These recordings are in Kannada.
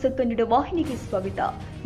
ನ್ಯೂಸ್ ಕನ್ನಡ ವಾಹಿನಿಗೆ ಸ್ವಾಗತ.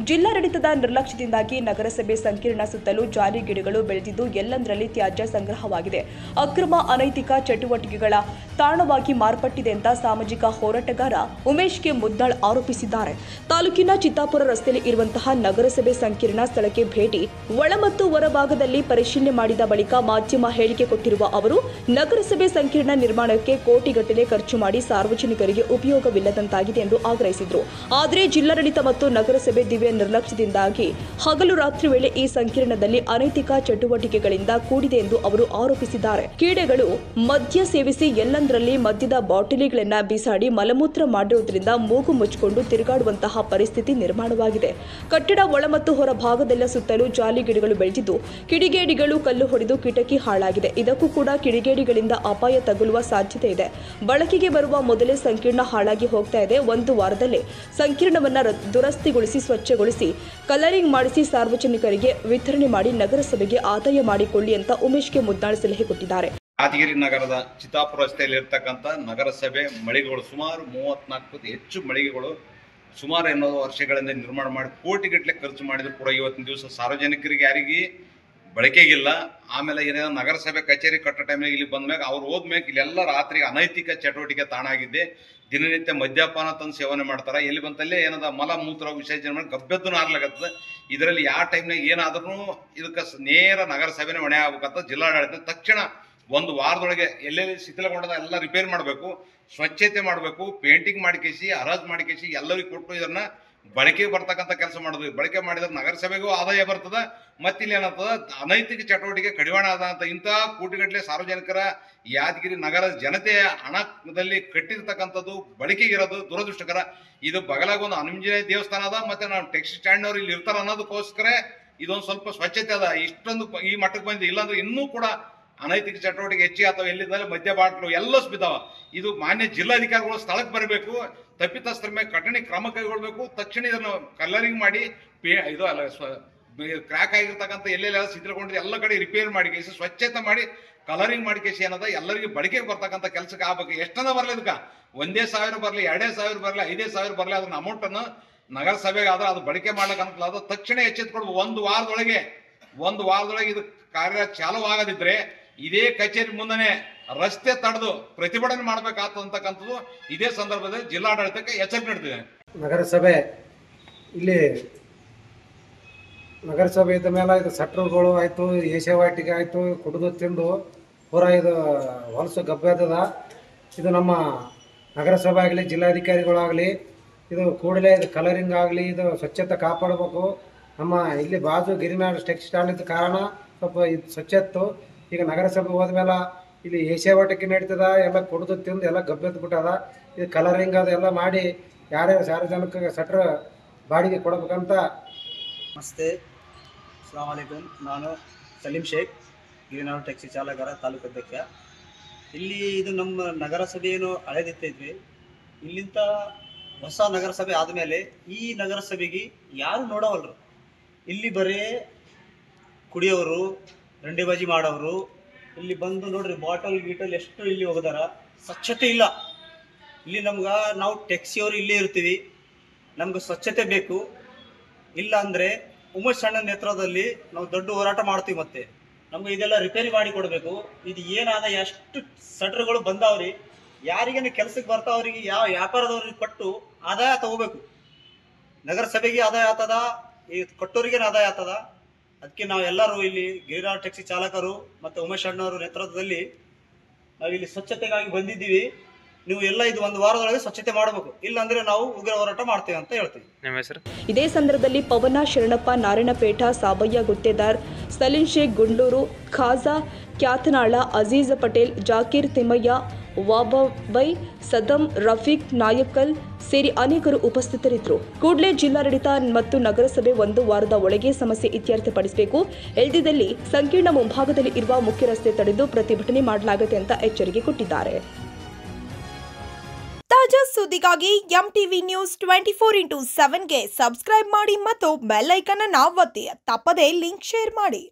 ಜಿಲ್ಲಾಡಳಿತದ ನಿರ್ಲಕ್ಷ್ಯದಿಂದಾಗಿ ನಗರಸಭೆ ಸಂಕೀರ್ಣ ಸುತ್ತಲೂ ಜಾಲಿ ಗಿಡಗಳು ಬೆಳೆದಿದ್ದು ಎಲ್ಲೆಂದರಲ್ಲಿ ತ್ಯಾಜ್ಯ ಸಂಗ್ರಹವಾಗಿದೆ. ಅಕ್ರಮ ಅನೈತಿಕ ಚಟುವಟಿಕೆಗಳ ತಾಣವಾಗಿ ಮಾರ್ಪಟ್ಟಿದೆ ಅಂತ ಸಾಮಾಜಿಕ ಹೋರಾಟಗಾರ ಉಮೇಶ್ ಕೆ ಮುದ್ದಾಳ್ ಆರೋಪಿಸಿದ್ದಾರೆ. ತಾಲೂಕಿನ ಚಿತ್ತಾಪುರ ರಸ್ತೆಯಲ್ಲಿ ಇರುವಂತಹ ನಗರಸಭೆ ಸಂಕೀರ್ಣ ಸ್ಥಳಕ್ಕೆ ಭೇಟಿ ಒಳ ಮತ್ತು ಹೊರಭಾಗದಲ್ಲಿ ಪರಿಶೀಲನೆ ಮಾಡಿದ ಬಳಿಕ ಮಾಧ್ಯಮ ಹೇಳಿಕೆ ಕೊಟ್ಟಿರುವ ಅವರು ನಗರಸಭೆ ಸಂಕೀರ್ಣ ನಿರ್ಮಾಣಕ್ಕೆ ಕೋಟಿಗಟ್ಟಲೆ ಖರ್ಚು ಮಾಡಿ ಸಾರ್ವಜನಿಕರಿಗೆ ಉಪಯೋಗವಿಲ್ಲದಂತಾಗಿದೆ ಎಂದು ಆಗ್ರಹಿಸಿದರು. ಆದರೆ ಜಿಲ್ಲಾಡಳಿತ ಮತ್ತು ನಗರಸಭೆ ದಿವ್ಯ ನಿರ್ಲಕ್ಷ್ಯದಿಂದಾಗಿ ಹಗಲು ರಾತ್ರಿ ವೇಳೆ ಈ ಸಂಕೀರ್ಣದಲ್ಲಿ ಅನೈತಿಕ ಚಟುವಟಿಕೆಗಳಿಂದ ಕೂಡಿದೆ ಎಂದು ಅವರು ಆರೋಪಿಸಿದ್ದಾರೆ. ಕ್ರೀಡೆಗಳು ಮದ್ಯ ಸೇವಿಸಿ ಎಲ್ಲಂದರಲ್ಲಿ ಮದ್ಯದ ಬಾಟಲಿಗಳನ್ನ ಬಿಸಾಡಿ ಮಲಮೂತ್ರ ಮಾಡಿರುವುದರಿಂದ ಮೂಗು ಮುಚ್ಚಿಕೊಂಡು ತಿರುಗಾಡುವಂತಹ ಪರಿಸ್ಥಿತಿ ನಿರ್ಮಾಣವಾಗಿದೆ. ಕಟ್ಟಡ ಒಳ ಮತ್ತು ಹೊರ ಭಾಗದೆಲ್ಲ ಸುತ್ತಲೂ ಜಾಲಿ ಗಿಡಗಳು ಬೆಳೆದಿದ್ದು ಕಿಡಿಗೇಡಿಗಳು ಕಲ್ಲು ಹೊಡೆದು ಕಿಟಕಿ ಹಾಳಾಗಿದೆ. ಇದಕ್ಕೂ ಕೂಡ ಕಿಡಿಗೇಡಿಗಳಿಂದ ಅಪಾಯ ತಗುಲುವ ಸಾಧ್ಯತೆ ಇದೆ. ಬಳಕೆಗೆ ಬರುವ ಮೊದಲೇ ಸಂಕೀರ್ಣ ಹಾಳಾಗಿ ಹೋಗ್ತಾ ಇದೆ. ಒಂದು ವಾರದಲ್ಲೇ ಸಂಕೀರ್ಣವನ್ನ ದುರಸ್ತಿಗೊಳಿಸಿ ಸ್ವಚ್ಛಗೊಳಿಸಿ ಕಲರಿಂಗ್ ಮಾಡಿಸಿ ಸಾರ್ವಜನಿಕರಿಗೆ ವಿತರಣೆ ಮಾಡಿ ನಗರಸಭೆಗೆ ಆದಾಯ ಮಾಡಿಕೊಳ್ಳಿ ಅಂತ ಉಮೇಶ್ ಕೆ ಮುದ್ದಾಳ್ ಸಲಹೆ ಕೊಟ್ಟಿದ್ದಾರೆ. ಯಾದಗಿರಿ ನಗರದ ಚಿತ್ತಾಪುರ ರಸ್ತೆಯಲ್ಲಿ ಇರತಕ್ಕಂಥ ನಗರಸಭೆ ಮಳಿಗೆಗಳು ಸುಮಾರು 34 ಹೆಚ್ಚು ಮಳಿಗೆಗಳು ಸುಮಾರು 80 ವರ್ಷಗಳಿಂದ ನಿರ್ಮಾಣ ಮಾಡಿ ಕೋಟಿಗಟ್ಟಲೆ ಖರ್ಚು ಮಾಡಿದ್ರು ಕೂಡ ಇವತ್ತಿನ ದಿವಸ ಸಾರ್ವಜನಿಕರಿಗೆ ಯಾರಿಗೆ ಬಳಕೆಗಿಲ್ಲ. ಆಮೇಲೆ ಏನೇನೋ ನಗರಸಭೆ ಕಚೇರಿ ಕಟ್ಟೋ ಟೈಮ್ನಾಗ ಇಲ್ಲಿ ಬಂದ್ಮ್ಯಾಗ ಅವ್ರು ಹೋದ್ಮ್ಯಾಗ ಇಲ್ಲೆಲ್ಲ ರಾತ್ರಿ ಅನೈತಿಕ ಚಟುವಟಿಕೆ ತಾಣ ಆಗಿದ್ದೆ. ದಿನನಿತ್ಯ ಮದ್ಯಪಾನ ತಂದು ಸೇವನೆ ಮಾಡ್ತಾರೆ. ಎಲ್ಲಿ ಬಂತಲ್ಲೇ ಏನದ ಮಲ ಮೂತ್ರ ವಿಸರ್ಜನೆ ಮಾಡಿ ಗಬ್ಬೆದ್ದು ನಾರ್ಲಾಗತ್ತದ. ಇದರಲ್ಲಿ ಯಾವ ಟೈಮ್ನಾಗ ಏನಾದ್ರೂ ಇದಕ್ಕೆ ನೇರ ನಗರಸಭೆನೇ ಹೊಣೆ ಆಗ್ಬೇಕಂತ ಜಿಲ್ಲಾಡಳಿತ ತಕ್ಷಣ ಒಂದು ವಾರದೊಳಗೆ ಎಲ್ಲೆಲ್ಲಿ ಶಿಥಿಲಗೊಂಡದ ಎಲ್ಲ ರಿಪೇರ್ ಮಾಡಬೇಕು, ಸ್ವಚ್ಛತೆ ಮಾಡಬೇಕು, ಪೇಂಟಿಂಗ್ ಮಾಡಿಕೇಸಿ ಹರಾಜು ಮಾಡಿಕೇಸಿ ಎಲ್ಲರಿಗೂ ಕೊಟ್ಟು ಇದನ್ನ ಬಳಕೆಗೆ ಬರ್ತಕ್ಕಂಥ ಕೆಲಸ ಮಾಡೋದು. ಬಳಕೆ ಮಾಡಿದ್ರೆ ನಗರಸಭೆಗೂ ಆದಾಯ ಬರ್ತದ. ಮತ್ತೆ ಇಲ್ಲಿ ಏನಾಗ್ತದ ಅನೈತಿಕ ಚಟುವಟಿಕೆ ಕಡಿವಾಣ ಆದ ಅಂತ ಇಂತಹ ಕೋಟಿಗಟ್ಟಲೆ ಸಾರ್ವಜನಿಕರ ಯಾದಗಿರಿ ನಗರ ಜನತೆಯ ಹಣದಲ್ಲಿ ಕಟ್ಟಿರ್ತಕ್ಕಂಥದ್ದು ಬಳಕೆಗಿರೋದು ದುರದೃಷ್ಟಕರ. ಇದು ಬಗಲಾಗ ಒಂದು ಆಂಜನೇಯ ದೇವಸ್ಥಾನ ಅದ, ಮತ್ತೆ ನಾವು ಟ್ಯಾಕ್ಸಿ ಸ್ಟ್ಯಾಂಡ್ ಅವ್ರು ಇಲ್ಲಿ ಇರ್ತಾರ ಅನ್ನೋದಕ್ಕೋಸ್ಕರ ಇದೊಂದು ಸ್ವಲ್ಪ ಸ್ವಚ್ಛತೆ ಅದ. ಇಷ್ಟೊಂದು ಈ ಮಟ್ಟಕ್ಕೆ ಬಂದಿದೆ. ಇಲ್ಲಾಂದ್ರೆ ಇನ್ನೂ ಕೂಡ ಅನೈತಿಕ ಚಟುವಟಿಕೆ ಹೆಚ್ಚಿಗೆ ಅಥವಾ ಎಲ್ಲಿಂದಲೇ ಮದ್ಯ ಬಾಟ್ಲು ಎಲ್ಲ ಬಿದ್ದಾವ. ಇದು ಮಾನ್ಯ ಜಿಲ್ಲಾಧಿಕಾರಿಗಳು ಸ್ಥಳಕ್ಕೆ ಬರಬೇಕು, ತಪ್ಪಿತಸ್ಥರ ಮೇಲೆ ಕಠಿಣ ಕ್ರಮ ಕೈಗೊಳ್ಬೇಕು. ತಕ್ಷಣ ಇದನ್ನು ಕಲರಿಂಗ್ ಮಾಡಿ ಇದು ಅಲ್ಲ ಕ್ರ್ಯಾಕ್ ಆಗಿರ್ತಕ್ಕಂಥ ಎಲ್ಲೆಲ್ಲ ಶಿಥಿಲಗೊಂಡಿದೆ ಎಲ್ಲ ಕಡೆ ರಿಪೇರ್ ಮಾಡಿ ಕೇಸಿ ಸ್ವಚ್ಛತೆ ಮಾಡಿ ಕಲರಿಂಗ್ ಮಾಡಿ ಕೇಸಿ ಏನದ ಎಲ್ಲರಿಗೂ ಬಳಕೆಗೆ ಬರ್ತಕ್ಕಂಥ ಕೆಲಸಕ್ಕೆ ಆಗ್ಬೇಕು. ಎಷ್ಟನ್ನ ಬರಲಿ ಇದಕ್ಕೆ 1,000 ಬರಲಿ, 2,000 ಬರಲಿ, 5,000 ಬರಲಿ, ಅದನ್ನ ಅಮೌಂಟನ್ನು ನಗರಸಭೆಗೆ ಆದ್ರೆ ಅದು ಬಳಕೆ ಮಾಡ್ಲಿಕ್ಕೆ ಅನ್ಕಲ್ಲ. ತಕ್ಷಣ ಎಚ್ಚೆತ್ಕೊಡ್ಬೇಕು. ಒಂದು ವಾರದೊಳಗೆ ಇದು ಕಾರ್ಯ ಚಾಲುವಾಗದಿದ್ರೆ ಇದೇ ಕಚೇರಿ ಮುಂದನೆ ರಸ್ತೆ ತಡೆದು ಪ್ರತಿಭಟನೆ ಮಾಡಬೇಕಾಗ್ತಕ್ಕಂಥದ್ದು ಇದೇ ಸಂದರ್ಭದಲ್ಲಿ ಜಿಲ್ಲಾಡಳಿತಕ್ಕೆ ಎಚ್ಚರಿಕೆ ನೀಡ್ತಿದೆ. ನಗರಸಭೆ ಇದ್ದ ಮೇಲೆ ಇದು ಸಟ್ರುಗಳು ಆಯಿತು, ಏಷ್ಯಾವಾಟಿಗೆ ಆಯಿತು, ಕುಡಿದು ತಿಂದು ಪೂರಾ ಇದು ಹೊಲಸು ಗಬ್ಬೆದ. ಇದು ನಮ್ಮ ನಗರಸಭೆ ಆಗಲಿ ಜಿಲ್ಲಾಧಿಕಾರಿಗಳಾಗಲಿ ಇದು ಕೂಡಲೇ ಇದು ಕಲರಿಂಗ್ ಆಗಲಿ ಇದು ಸ್ವಚ್ಛತೆ ಕಾಪಾಡಬೇಕು. ನಮ್ಮ ಇಲ್ಲಿ ಬಾಜು ಗಿರಿನಾಡು ಟೆಕ್ಸ್ಟೈಲ್ ಇದ್ದ ಕಾರಣ ಸ್ವಲ್ಪ ಇದು ಸ್ವಚ್ಛತ್ತು. ಈಗ ನಗರಸಭೆ ಹೋದ್ಮೇಲೆ ಇಲ್ಲಿ ಏಷ್ಯಾವಾಟಿಕೆ ನಡೀತದ, ಎಲ್ಲ ಕುಡಿದು ತಿಂದು ಎಲ್ಲ ಗಬ್ಬೆದ್ದು ಬಿಟ್ಟದ. ಇದು ಕಲರಿಂಗ್ ಅದೆಲ್ಲ ಮಾಡಿ ಯಾರ್ಯಾರು ಸಾರ್ವಜನಿಕ ಸಟ್ರ ಬಾಡಿಗೆ ಕೊಡಬೇಕಂತ. ನಮಸ್ತೆ, ಅಸ್ಸಲಾಂ ವಲೈಕುಂ. ನಾನು ಸಲೀಂ ಶೇಖ್, ಗಿರಿನಾಡು ಟ್ಯಾಕ್ಸಿ ಚಾಲಕರ ತಾಲೂಕು ಅಧ್ಯಕ್ಷ. ಇಲ್ಲಿ ಇದು ನಮ್ಮ ನಗರಸಭೆ ಏನು ಹಳೆದಿತ್ತಿದ್ವಿ, ಇಲ್ಲಿಂದ ಹೊಸ ನಗರಸಭೆ ಆದಮೇಲೆ ಈ ನಗರಸಭೆಗೆ ಯಾರು ನೋಡವಲ್ರು. ಇಲ್ಲಿ ಬರೀ ಕುಡಿಯೋರು, ರಂಡಿಬಾಜಿ ಮಾಡೋರು, ಇಲ್ಲಿ ಬಂದು ನೋಡ್ರಿ ಬಾಟಲ್ ಗೀಟಲ್ ಎಷ್ಟು ಇಲ್ಲಿ ಹೋಗದಾರ. ಸ್ವಚ್ಛತೆ ಇಲ್ಲ ಇಲ್ಲಿ. ನಾವು ಟ್ಯಾಕ್ಸಿಯವರು ಇಲ್ಲೇ ಇರ್ತೀವಿ, ನಮ್ಗೆ ಸ್ವಚ್ಛತೆ ಬೇಕು. ಇಲ್ಲ ಅಂದರೆ ಉಮೇಶ್ ಅಣ್ಣ ನೇತೃತ್ವದಲ್ಲಿ ನಾವು ದೊಡ್ಡ ಹೋರಾಟ ಮಾಡ್ತೀವಿ. ಮತ್ತೆ ನಮ್ಗೆ ಇದೆಲ್ಲ ರಿಪೇರಿ ಮಾಡಿ ಕೊಡಬೇಕು. ಇದು ಏನಾದ ಎಷ್ಟು ಸಟ್ರುಗಳು ಬಂದಾವ್ರಿ, ಯಾರಿಗೇನು ಕೆಲಸಕ್ಕೆ ಬರ್ತಾವ್ರಿಗೆ ಯಾವ ವ್ಯಾಪಾರದವ್ರಿಗೆ ಕೊಟ್ಟು ಆದಾಯ ತಗೋಬೇಕು. ನಗರಸಭೆಗೆ ಆದಾಯ ಆಗ್ತದ, ಈ ಕೊಟ್ಟೋರಿಗೇನು ಆದಾಯ ಆಗ್ತದ. ಅದಕ್ಕೆ ನಾವು ಎಲ್ಲರೂ ಇಲ್ಲಿ ಗಿರಿನಾಡು ಟ್ಯಾಕ್ಸಿ ಚಾಲಕರು ಮತ್ತು ಉಮೇಶ್ ಅಣ್ಣವರು ನೇತೃತ್ವದಲ್ಲಿ ನಾವಿಲ್ಲಿ ಸ್ವಚ್ಛತೆಗಾಗಿ ಬಂದಿದ್ದೀವಿ. ನೀವು ಎಲ್ಲ ಇದು ಒಂದು ವಾರದೊಳಗೆ ಸ್ವಚ್ಛತೆ ಮಾಡಬೇಕು, ಇಲ್ಲಾಂದ್ರೆ ನಾವು ಉಗ್ರ ಹೋರಾಟ ಮಾಡ್ತೇವೆ ಅಂತ ಹೇಳ್ತೀವಿ. ಇದೇ ಸಂದರ್ಭದಲ್ಲಿ ಪವನ ಶರಣಪ್ಪ, ನಾರಾಯಣಪೇಟ, ಸಾಬಯ್ಯ ಗುತ್ತೇದಾರ್, ಸಲೀಂ ಶೇಖ್ ಗುಂಡ್ಲೂರು, ಖಾಜಾ ಕ್ಯಾತನಾಳ, ಅಜೀಜ್ ಪಟೇಲ್, ಜಾಕೀರ್ ತಿಮ್ಮಯ್ಯ, ವಾಬಾಬೈ, ಸದಂ, ರಫೀಕ್ ನಾಯಕಲ್ ಸೇರಿ ಅನೇಕರು ಉಪಸ್ಥಿತರಿದ್ದರು. ಕೂಡಲೇ ಜಿಲ್ಲಾಡಳಿತ ಮತ್ತು ನಗರಸಭೆ ಒಂದು ವಾರದ ಒಳಗೆ ಸಮಸ್ಯೆ ಇತ್ಯರ್ಥಪಡಿಸಬೇಕು. ಇಲ್ಲದಿದ್ದಲ್ಲಿ ಸಂಕೀರ್ಣ ಮುಂಭಾಗದಲ್ಲಿ ಇರುವ ಮುಖ್ಯ ರಸ್ತೆ ತಡೆದು ಪ್ರತಿಭಟನೆ ಮಾಡಲಾಗುತ್ತೆ ಅಂತ ಎಚ್ಚರಿಕೆ ಕೊಟ್ಟಿದ್ದಾರೆ. ತಾಜಾ ಸುದ್ದಿಗಾಗಿ ಎಂಟಿವಿ ನ್ಯೂಸ್ 24x7ಗೆ ಸಬ್ಸ್ಕ್ರೈಬ್ ಮಾಡಿ ಮತ್ತು ಬೆಲ್ ಐಕಾನ್ ಅನ್ನು ಒತ್ತಿ. ತಪ್ಪದೇ ಲಿಂಕ್ ಶೇರ್ ಮಾಡಿ.